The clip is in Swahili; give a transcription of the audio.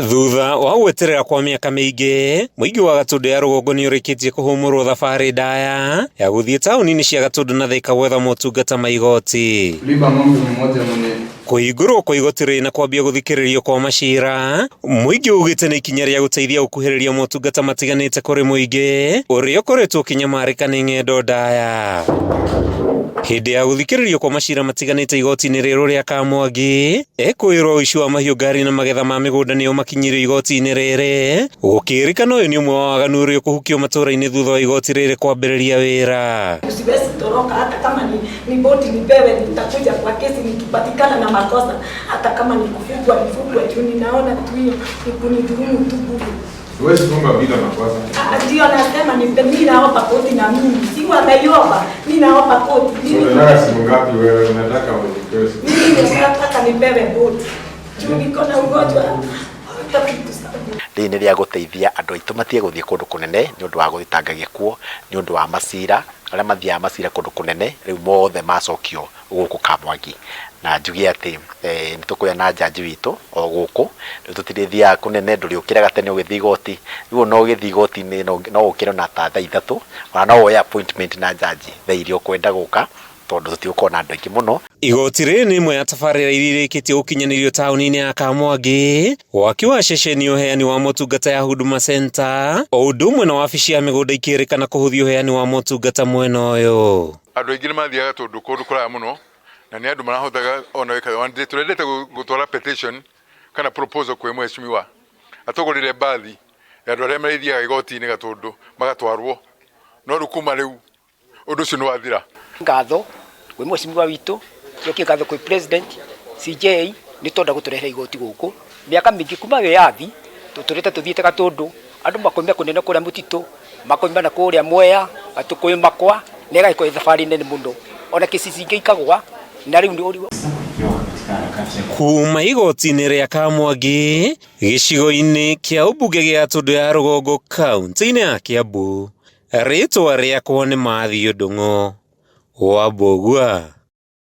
Thutha wa gweterera kwa miaka miingi, muingi wa Gatundu ya rugongo ni urikitie kuhumurwo thabari ndaya ya guthie tauni-ini cia Gatundu na Thika gwetha motungata ma igoti. Kuhingurwo kwa igoti riri na kwambia guthikiririo kwa macira, muingi ugite ni ikinya ria guteithia gukuhiriria motungata matiganite kuri muingi uria ukoretwo ukinyamarika ni ng'endo ndaya. Hindi ya guthikiririo kwa macira matiganite igoti-ini riru ria Kamwangi, ekwirwo uici wa mahiu ngari na magetha ma migunda nio makinyirio igoti-ini riri, gukirikana uyu ni umwe wa waganu uria ukuhukio matura-ini thutha wa igoti riri kwambiriria wira. Usiwezi toroka hata kama ni boti nipewe, nitakuja kwa kesi nikipatikana na makosa, hata kama nikufungwa nifungwe tu, ninaona tu hiyo ni kunidhulumu tu bure. Huwezi funga bila makosa. Ndio nasema mimi naomba koti na mimi. Si wameomba, mimi naomba koti. Unataka simu ngapi wewe? Unataka unipewe? Mimi nataka nipewe boti. Niko na ugonjwa. Rĩrĩ rĩa gũteithia andũ aitũ matige gũthiĩ kũndũ kũnene nĩ ũndũ wa gũthitanga gĩkuũ, nĩ ũndũ wa macira arĩa mathiaga macira kũndũ kũnene, rĩu mothe macokio gũkũ Kamwangi. Na njuge atĩ nĩ tũkũya na jaji witũ o gũkũ, rĩu tũtirĩthiaga kũnene, ndũrĩũkĩraga tene ũgĩthiĩ igoti, rĩu no ũgĩthiĩ igoti-inĩ no ũkĩre na ta thaa ithatũ, ona no woye appointment na jaji thaa iria ũkwenda gũka, tondũ tũtigũkorwo na andũ aingĩ mũno. Igoti riri ni imwe ya tabarĩra iria irĩkĩtie gũkinyanĩrio taũni-inĩ ya Kamwangi, waki wa ceceni ũheani wa motungata ya Huduma Center, o ũndũ ũmwe na wabici ya mĩgũnda ikĩrĩkana kũhũthia ũheani wa motungata mwena ũyũ. Andũ aingĩ nĩ mathiaga tondũ kũndũ kũraya mũno, na nĩ andũ marahũthaga ona wĩkaga. Tũrendete gũtwara petition kana proposal kwĩ mheshimiwa atũgũrĩre mbathi ya andũ arĩa marathiaga igoti-inĩ Gatundu magatwarwo, no rĩu kuma rĩu ũndũ ũcio nĩ wathira. Ngatho kwĩ mheshimiwa witũ, tũkie ngatho kwĩ president CJ nĩ tondũ gũtũrehere igoti gũkũ. Mĩaka mĩingĩ kuma wĩyathi tũtũrĩte tũthiĩte Gatundu, andũ makoima kũnene kũrĩa mũtitũ, makoima na kũrĩa Mwea, Gatukũyũ Makwa, na ĩgagĩkorwo thabarĩ nene mũno, ona kĩcici ingĩ ikagwa, na rĩu nĩ ũrio. Kuma igoti-inĩ rĩa Kamwangi, gĩcigo-inĩ kĩa ũmbunge gĩa Gatundu ya rugongo kaunti-inĩ ya Kiambu, rĩtwa rĩakwa nĩ Mathew Ndung'u wa Mbũgua.